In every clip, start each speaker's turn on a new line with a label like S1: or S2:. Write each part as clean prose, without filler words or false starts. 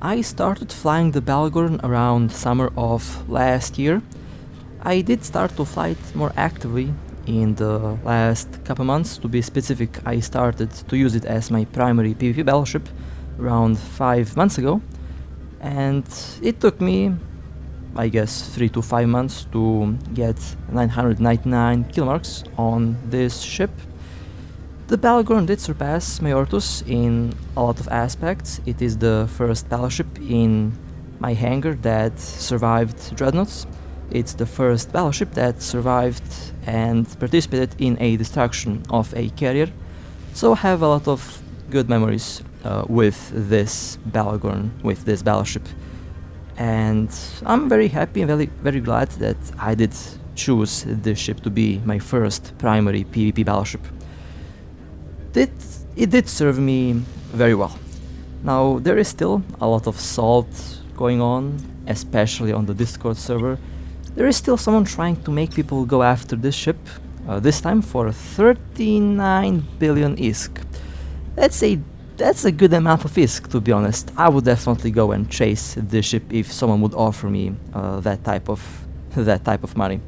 S1: I started flying the Bhaalgorn around summer of last year. I did start to fly it more actively in the last couple months. To be specific, I started to use it as my primary PvP battleship around 5 months ago, and it took me, I guess, 3 to 5 months to get 999 kill marks on this ship. The Bhaalgorn did surpass my Ortus in a lot of aspects. It is the first battleship in my hangar that survived dreadnoughts. It's the first battleship that survived and participated in a destruction of a carrier. So I have a lot of good memories with this Bhaalgorn, with this battleship. And I'm very happy and very glad that I did choose this ship to be my first primary PvP battleship. It did serve me very well. Now, there is still a lot of salt going on, especially on the Discord server. There is still someone trying to make people go after this ship, this time for 39 billion ISK. That's a good amount of ISK, to be honest. I would definitely go and chase this ship if someone would offer me that type of money.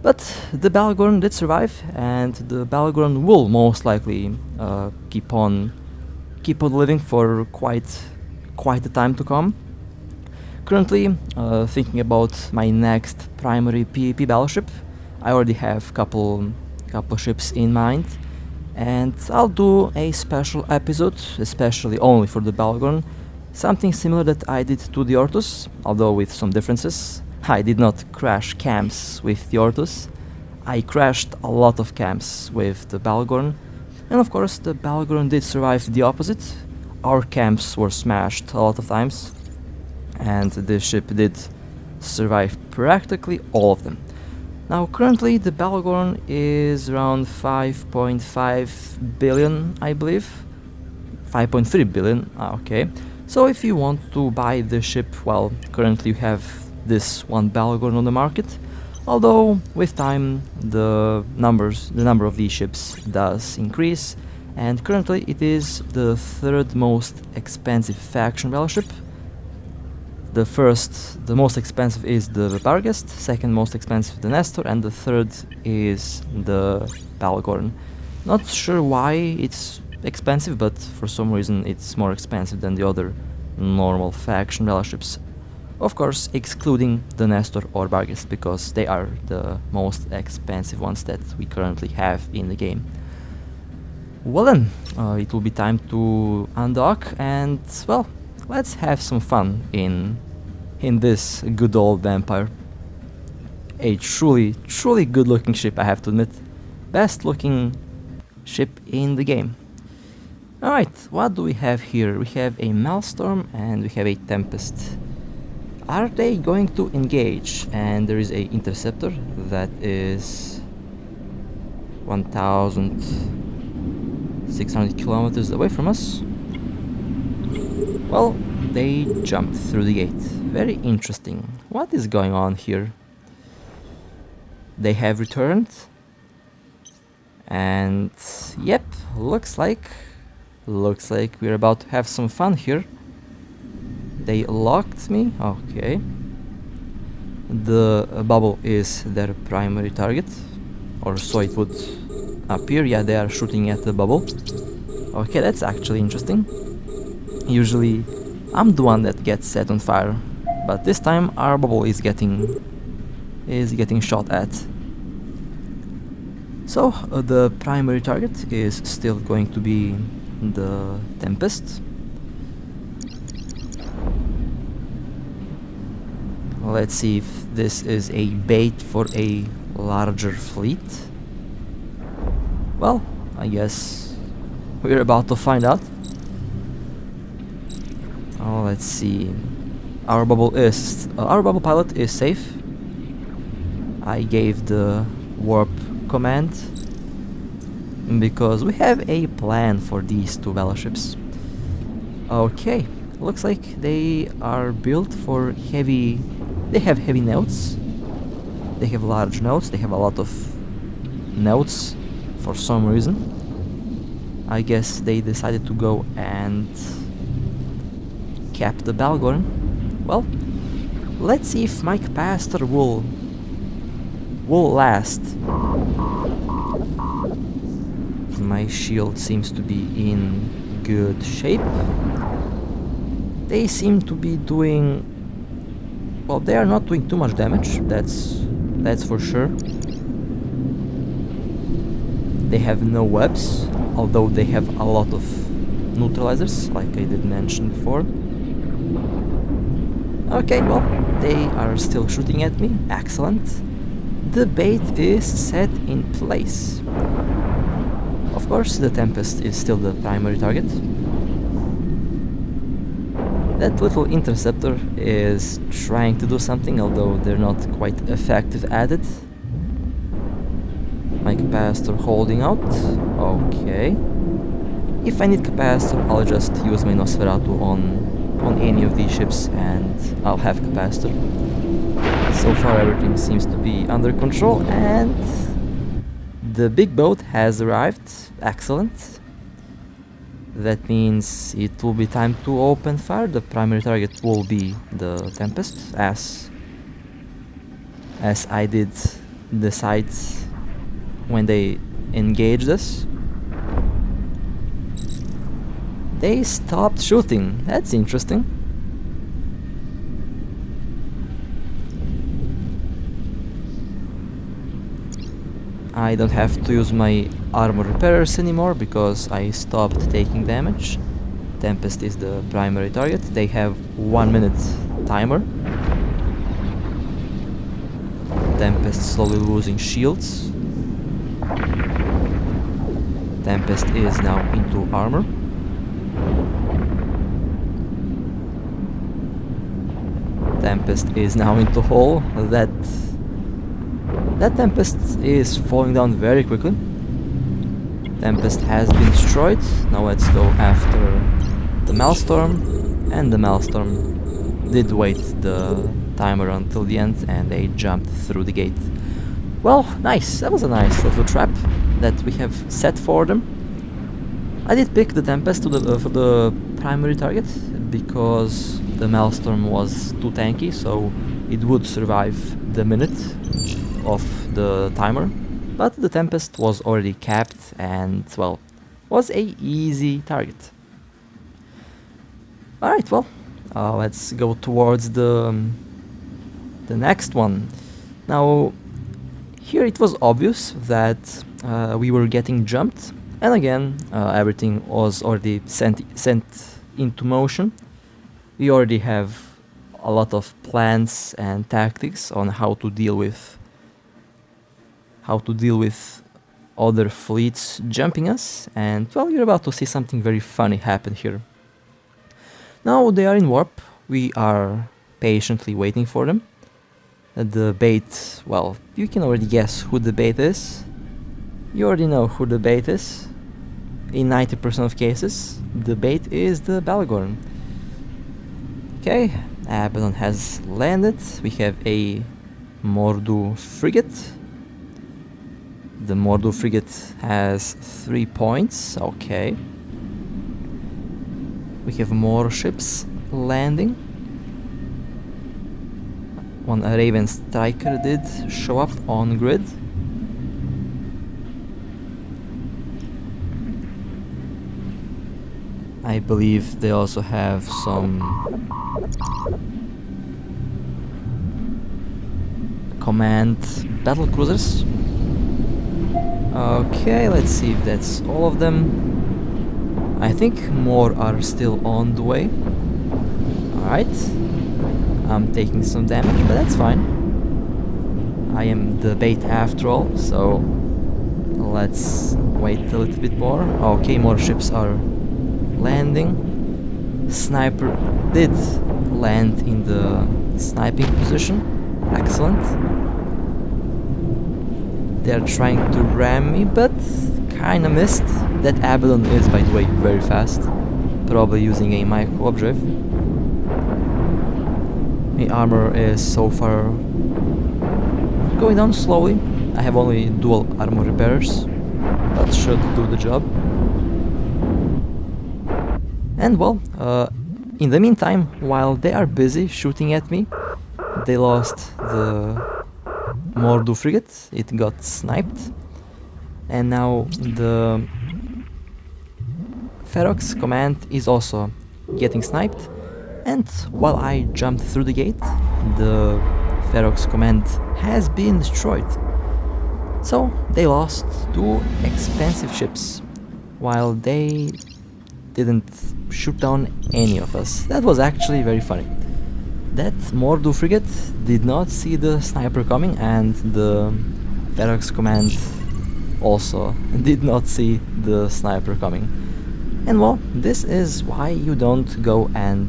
S1: But the Bhaalgorn did survive, and the Bhaalgorn will most likely keep on living for quite a time to come. Currently, thinking about my next primary PvP battleship. I already have couple ships in mind, and I'll do a special episode, especially only for the Bhaalgorn, something similar that I did to the Ortus, although with some differences. I did not crash camps with the Ortus. I crashed a lot of camps with the Bhaalgorn, and of course the Bhaalgorn did survive the opposite. Our camps were smashed a lot of times, and the ship did survive practically all of them. Now currently the Bhaalgorn is around 5.5 billion, I believe. 5.3 billion, okay. So if you want to buy the ship, well, currently you have this one Bhaalgorn on the market, although with time the number of these ships does increase, and currently it is the third most expensive faction battleship. The most expensive is the Barghest, second most expensive the Nestor, and the third is the Bhaalgorn. Not sure why it's expensive, but for some reason it's more expensive than the other normal faction battleships. Of course, excluding the Nestor or Barghest, because they are the most expensive ones that we currently have in the game. Well then, it will be time to undock, and well, let's have some fun in this good old vampire. A truly good looking ship, I have to admit. Best looking ship in the game. Alright, what do we have here? We have a Maelstrom and we have a Tempest. Are they going to engage? And there is a interceptor that is 1,600 kilometers away from us. Well, they jumped through the gate. Very interesting. What is going on here? They have returned. And yep, looks like we're about to have some fun here. They locked me, okay. The bubble is their primary target, or so it would appear. Yeah, they are shooting at the bubble. Okay, that's actually interesting. Usually I'm the one that gets set on fire, but this time our bubble is getting shot at. So the primary target is still going to be the Tempest. Let's see if this is a bait for a larger fleet. Well, I guess we're about to find out. Oh, let's see. Our bubble pilot is safe. I gave the warp command because we have a plan for these two battleships. Okay, looks like they are built for heavy. They have heavy notes. They have large notes. They have a lot of notes for some reason. I guess they decided to go and cap the Bhaalgorn. Well, let's see if my capacitor will last. My shield seems to be in good shape. They seem to be doing... well, they are not doing too much damage, that's for sure. They have no webs, although they have a lot of neutralizers, like I did mention before. Okay, well, they are still shooting at me. Excellent. The bait is set in place. Of course, the Tempest is still the primary target. That little interceptor is trying to do something, although they're not quite effective at it. My capacitor holding out. Okay. If I need capacitor, I'll just use my Nosferatu on any of these ships and I'll have capacitor. So far everything seems to be under control and the big boat has arrived. Excellent. That means it will be time to open fire. The primary target will be the Tempest, as I did decide when they engaged us. They stopped shooting. That's interesting. I don't have to use my armor repairers anymore because I stopped taking damage. Tempest is the primary target. They have 1 minute timer. Tempest slowly losing shields. Tempest is now into armor. Tempest is now into hull. That Tempest is falling down very quickly. Tempest has been destroyed. Now let's go after the Maelstrom. And the Maelstrom did wait the timer until the end and they jumped through the gate. Well, nice. That was a nice little trap that we have set for them. I did pick the Tempest for the primary target because the Maelstrom was too tanky, so it would survive the minute of the timer. But the Tempest was already capped and, well, was a easy target. Alright, well, let's go towards the next one. Now, here it was obvious that we were getting jumped, and again, everything was already sent into motion. We already have a lot of plans and tactics on how to deal with other fleets jumping us, and well, you're about to see something very funny happen here. Now they are in warp. We are patiently waiting for them. The bait, well, you can already guess who the bait is. You already know who the bait is. In 90% of cases, the bait is the Bhaalgorn. Okay, Abaddon has landed. We have a Mordu frigate. The Mordu frigate has 3 points. Okay. We have more ships landing. One Raven Striker did show up on grid. I believe they also have some command battle cruisers. Okay, let's see if that's all of them. I think more are still on the way. Alright. I'm taking some damage, but that's fine. I am the bait after all, so let's wait a little bit more. Okay, more ships are landing. Sniper did land in the sniping position. Excellent. They're trying to ram me, but kinda missed. That Abaddon is, by the way, very fast. Probably using a micro updrive. My armor is so far going down slowly. I have only dual armor repairers. That should do the job. And well, In the meantime, while they are busy shooting at me, they lost the Mordu frigate, it got sniped, and now the Ferox command is also getting sniped, and while I jumped through the gate, the Ferox command has been destroyed. So they lost 2 expensive ships, while they didn't shoot down any of us. That was actually very funny. That Mordu frigate did not see the sniper coming, and the Ferox command also did not see the sniper coming. And well, this is why you don't go and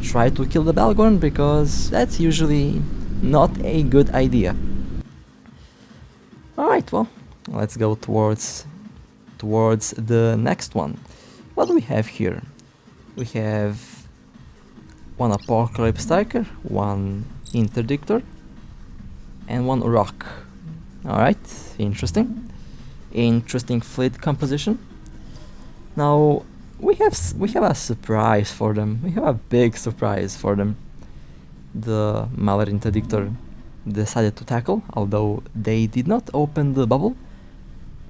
S1: try to kill the Bhaalgorn, because that's usually not a good idea. Alright, well, let's go towards the next one. What do we have here? We have 1 Apocalypse Striker, 1 Interdictor, and 1 Rock. Alright, interesting. Interesting fleet composition. Now, we have a surprise for them. We have a big surprise for them. The Malar Interdictor decided to tackle, although they did not open the bubble.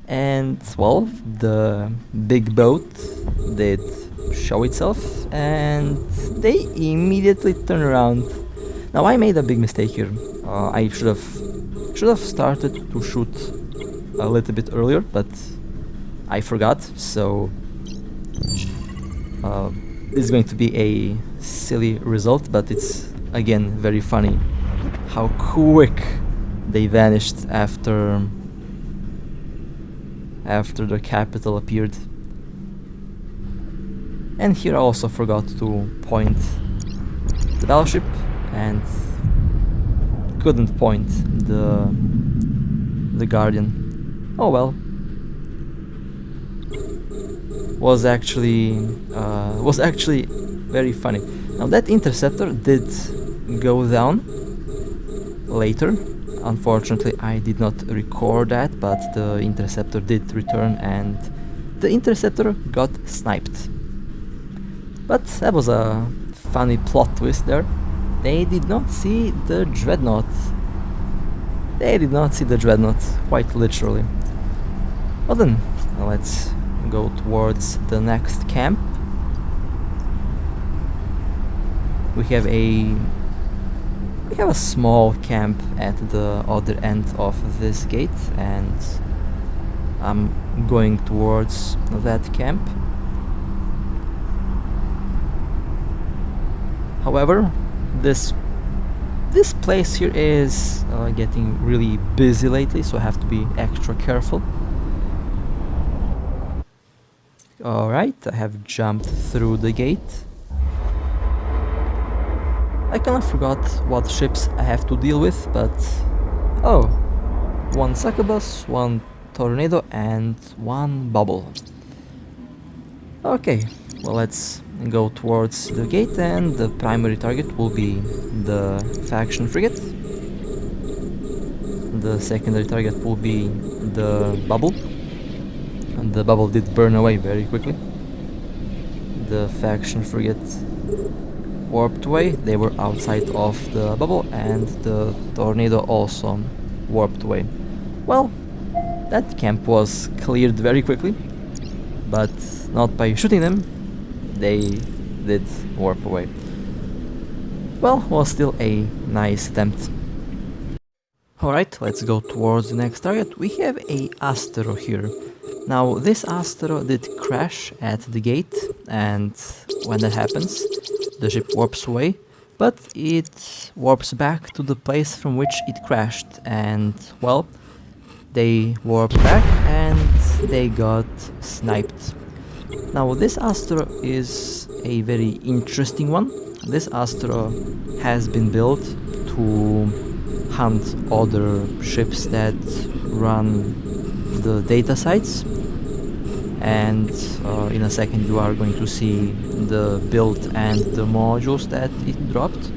S1: And well, the big boat did show itself, and they immediately turn around. Now I made a big mistake here. I should have started to shoot a little bit earlier, but I forgot. So this is going to be a silly result, but it's again very funny how quick they vanished after the capital appeared. And here I also forgot to point the battleship and couldn't point the Guardian. Oh well. Was actually very funny. Now that interceptor did go down later. Unfortunately, I did not record that, but the interceptor did return, and the interceptor got sniped. But that was a funny plot twist there. They did not see the dreadnought. They did not see the dreadnought, quite literally. Well then, let's go towards the next camp. We have a small camp at the other end of this gate, and I'm going towards that camp. However, this place here is getting really busy lately, so I have to be extra careful. Alright, I have jumped through the gate. I kinda forgot what ships I have to deal with, but oh, 1 succubus, 1 tornado, and 1 bubble. Okay, well, let's go towards the gate, and the primary target will be the faction frigate. The secondary target will be the bubble, and the bubble did burn away very quickly. The faction frigate warped away, they were outside of the bubble, and the tornado also warped away. Well, that camp was cleared very quickly, but not by shooting them. They did warp away. Well, was still a nice attempt. Alright, let's go towards the next target. We have a Astro here. Now, this Astro did crash at the gate, and when that happens, the ship warps away, but it warps back to the place from which it crashed, and well, they warped back and they got sniped. Now this Astro is a very interesting one. This Astro has been built to hunt other ships that run the data sites, and in a second you are going to see the build and the modules that it dropped.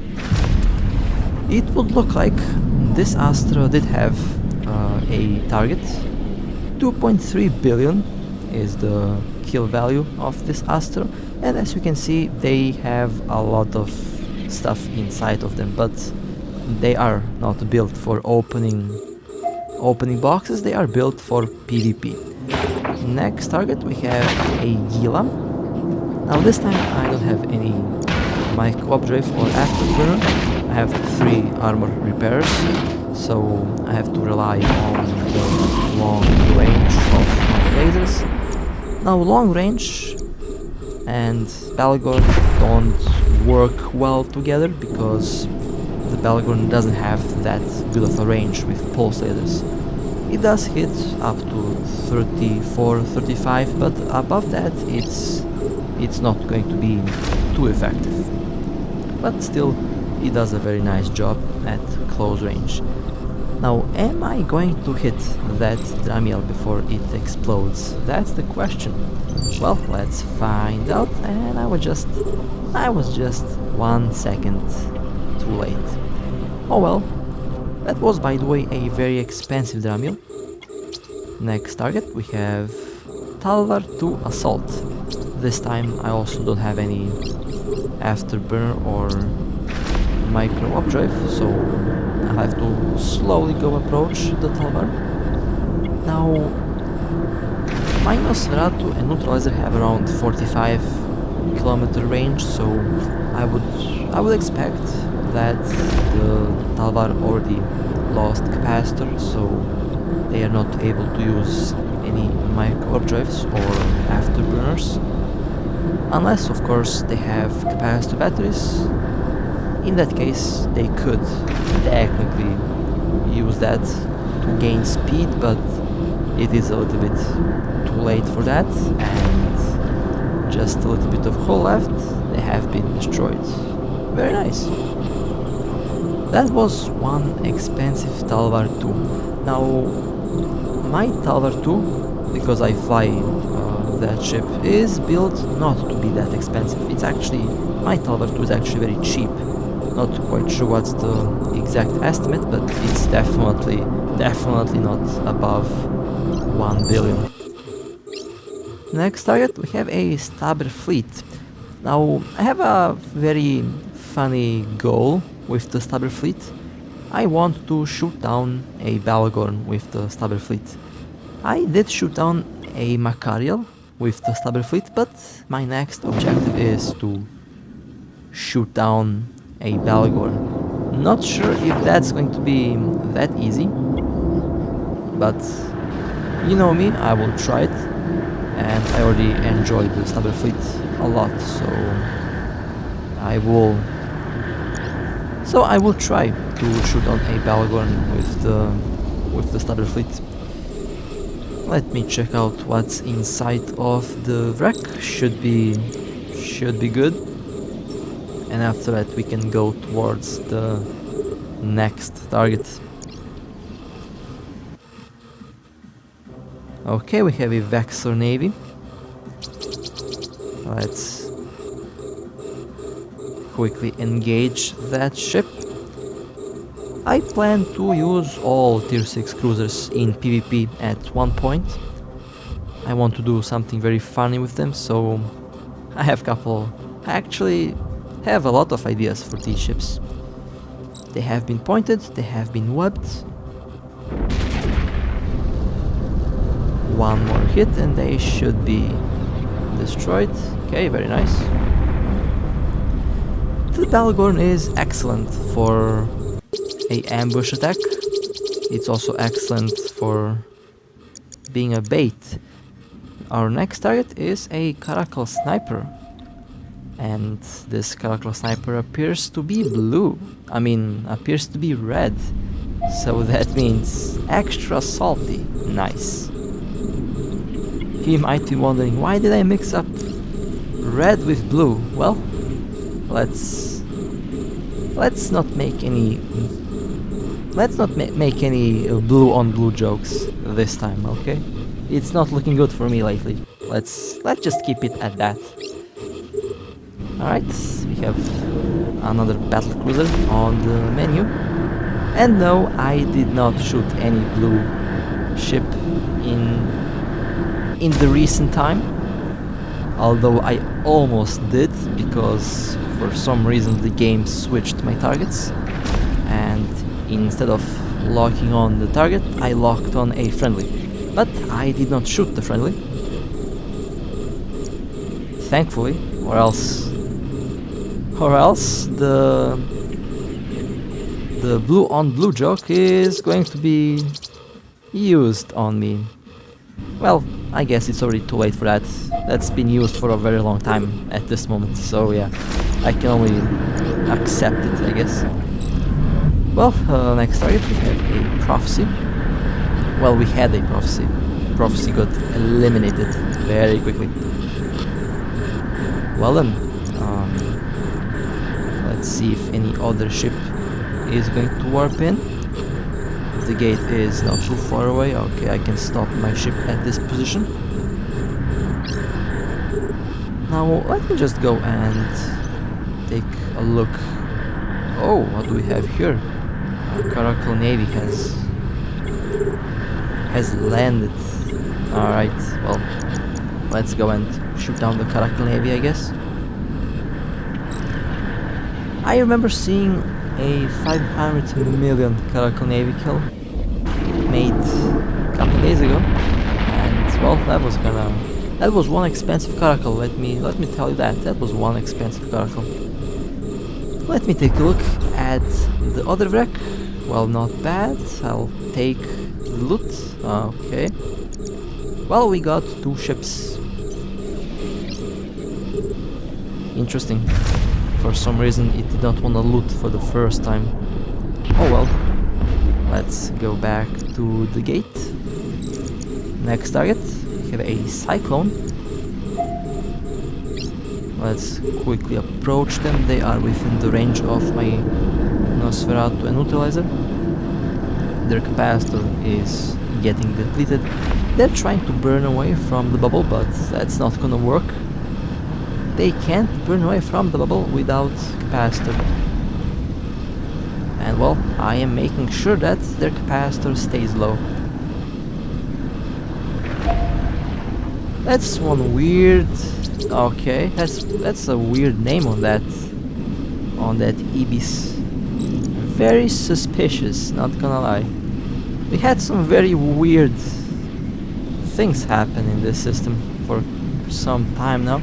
S1: It would look like this Astro did have a target. 2.3 billion is the kill value of this Astro, And as you can see, they have a lot of stuff inside of them, but they are not built for opening boxes, they are built for PvP. Next target we have a Gila. Now this time I don't have any micro-updraft or afterburner. I have 3 armor repairs, so I have to rely on the long range of my lasers. Now long range and Bhaalgorn don't work well together because the Bhaalgorn doesn't have that good of a range with pulse lasers. It does hit up to 34, 35, but above that it's not going to be too effective. But still, it does a very nice job at close range. Now, am I going to hit that Dramiel before it explodes? That's the question. Well, let's find out, and I was just 1 second too late. Oh well, that was by the way a very expensive Dramiel. Next target we have Talvar 2 Assault. This time I also don't have any afterburner or micro updrive, so I have to slowly go approach the Talvar. Now, my Nosferatu and Neutralizer have around 45 kilometer range, so I would expect that the Talvar already lost capacitor, so they are not able to use any micro drives or afterburners, unless of course they have capacitor batteries. In that case they could technically use that to gain speed, but it is a little bit too late for that, and just a little bit of hull left, they have been destroyed. Very nice. That was one expensive Talvar 2. Now, my Talvar 2, because I fly that ship, is built not to be that expensive. It's actually, my Talvar 2 is actually very cheap. Not quite sure what's the exact estimate, but it's definitely not above 1 billion. Next target we have a Stabber fleet. Now, I have a very funny goal with the Stabber fleet. I want to shoot down a Bhaalgorn with the Stabber fleet. I did shoot down a Macariel with the Stabber fleet, but my next objective is to shoot down a Bhaalgorn. Not sure if that's going to be that easy, but you know me, I will try it, and I already enjoyed the Stabber fleet a lot, so I will try to shoot on a Bhaalgorn with the Stabber fleet. Let me check out what's inside of the wreck. Should be good. And after that we can go towards the next target. Okay, we have a Vexor Navy. Let's quickly engage that ship. I plan to use all tier 6 cruisers in PvP at one point. I want to do something very funny with them, so I actually have a lot of ideas for these ships. They have been pointed, they have been webbed. One more hit and they should be destroyed. Okay, very nice. The Bhaalgorn is excellent for a ambush attack. It's also excellent for being a bait. Our next target is a Caracal Sniper. And this Caracal Sniper appears to be blue. Appears to be red. So that means extra salty. Nice. You might be wondering, why did I mix up red with blue? Well, let's not make any blue on blue jokes this time, okay? It's not looking good for me lately. Let's just keep it at that. Alright, we have another battle cruiser on the menu. And no, I did not shoot any blue ship in the recent time. although I almost did, because for some reason the game switched my targets, and instead of locking on the target, I locked on a friendly, but I did not shoot the friendly, thankfully, or else the blue on blue joke is going to be used on me. Well, I guess it's already too late for that. That's been used for a very long time at this moment, so yeah, I can only accept it, I guess. Well, next target we have a prophecy. Well, we had a prophecy. Prophecy got eliminated very quickly. Well then, let's see if any other ship is going to warp in. The gate is not too far away. Okay, I can stop my ship at this position. Now let me just go and take a look. Oh, what do we have here? Our Caracal Navy has landed. Alright, well, let's go and shoot down the Caracal Navy, I guess. I remember seeing a 500 million Caracal Navy kill made a couple days ago, and well, that was one expensive Caracal. Let me tell you that was one expensive Caracal. Let me take a look at the other wreck. Well, not bad. I'll take the loot. Okay. Well, we got 2 ships. Interesting. For some reason it did not want to loot for the first time. Oh well. Let's go back to the gate. Next target, we have a Cyclone. Let's quickly approach them. They are within the range of my Nosferatu and Neutralizer. Their capacitor is getting depleted. They're trying to burn away from the bubble, but that's not gonna work. They can't burn away from the bubble without capacitor. And well, I am making sure that their capacitor stays low. That's one weird... Okay, that's a weird name on that Ibis. Very suspicious, not gonna lie. We had some very weird things happen in this system for some time now.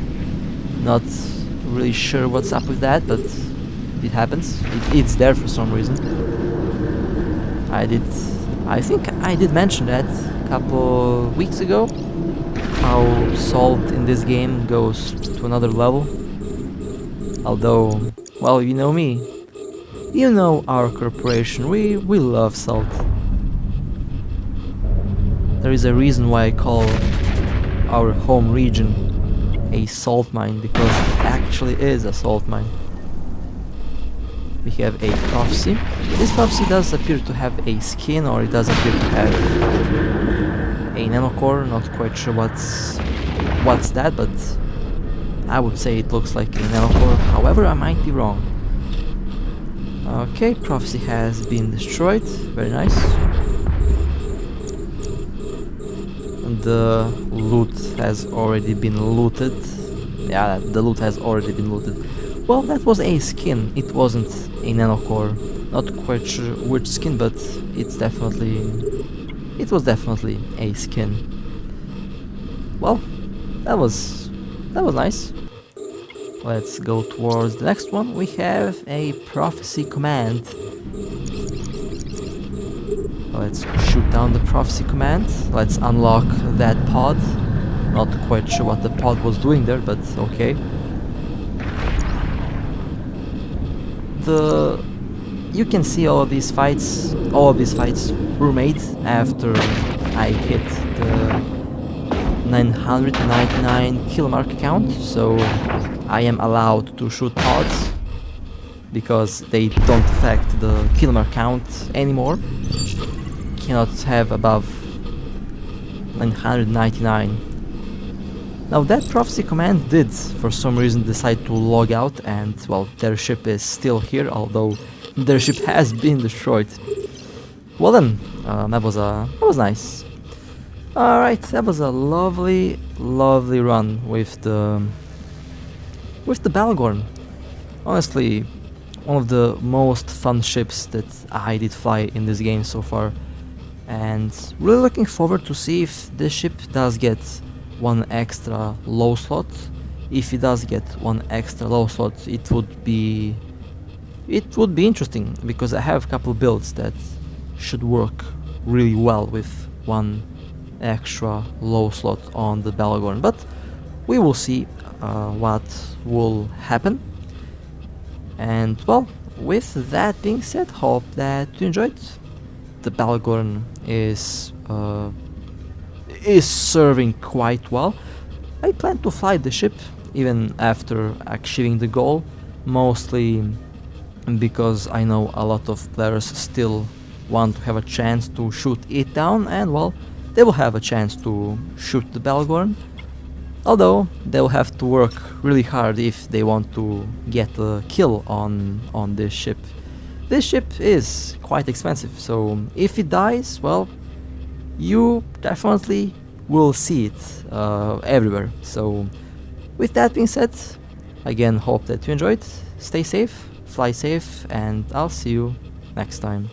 S1: Not really sure what's up with that, but it happens. It's there for some reason. I think I did mention that a couple weeks ago, how salt in this game goes to another level. Although, well, you know me, you know our corporation, we love salt. There is a reason why I call our home region a salt mine, because it actually is a salt mine. We have a prophecy. This prophecy does appear to have a skin, or it does appear to have a nanocore. Not quite sure what's that, but I would say it looks like a nanocore. However, I might be wrong. Okay, prophecy has been destroyed. Very nice. The loot has already been looted. Yeah, the loot has already been looted. Well, that was a skin. It wasn't a nanocore. Not quite sure which skin, but it was definitely a skin. Well, that was nice. Let's go towards the next one. We have a prophecy command. Let's shoot down the prophecy command. Let's unlock that pod. Not quite sure what the pod was doing there, but okay. You can see all of these fights were made after I hit the 999 kill mark count, so I am allowed to shoot pods because they don't affect the kill mark count anymore. Cannot have above 999. Now that prophecy command did for some reason decide to log out, and well, their ship is still here, although their ship has been destroyed. Well then, that was nice. Alright, that was a lovely, lovely run with the Bhaalgorn. Honestly, one of the most fun ships that I did fly in this game so far, and really looking forward to see if this ship does get one extra low slot. If it does get one extra low slot, it would be interesting, because I have a couple builds that should work really well with one extra low slot on the Bhaalgorn, but we will see what will happen. And well, with that being said, hope that you enjoyed. The Bhaalgorn is serving quite well. I plan to fly the ship even after achieving the goal, mostly because I know a lot of players still want to have a chance to shoot it down, and well, they will have a chance to shoot the Bhaalgorn, although they will have to work really hard if they want to get a kill on this ship. This ship is quite expensive, so if it dies, well, you definitely will see it everywhere. So with that being said, again, hope that you enjoyed, stay safe, fly safe, and I'll see you next time.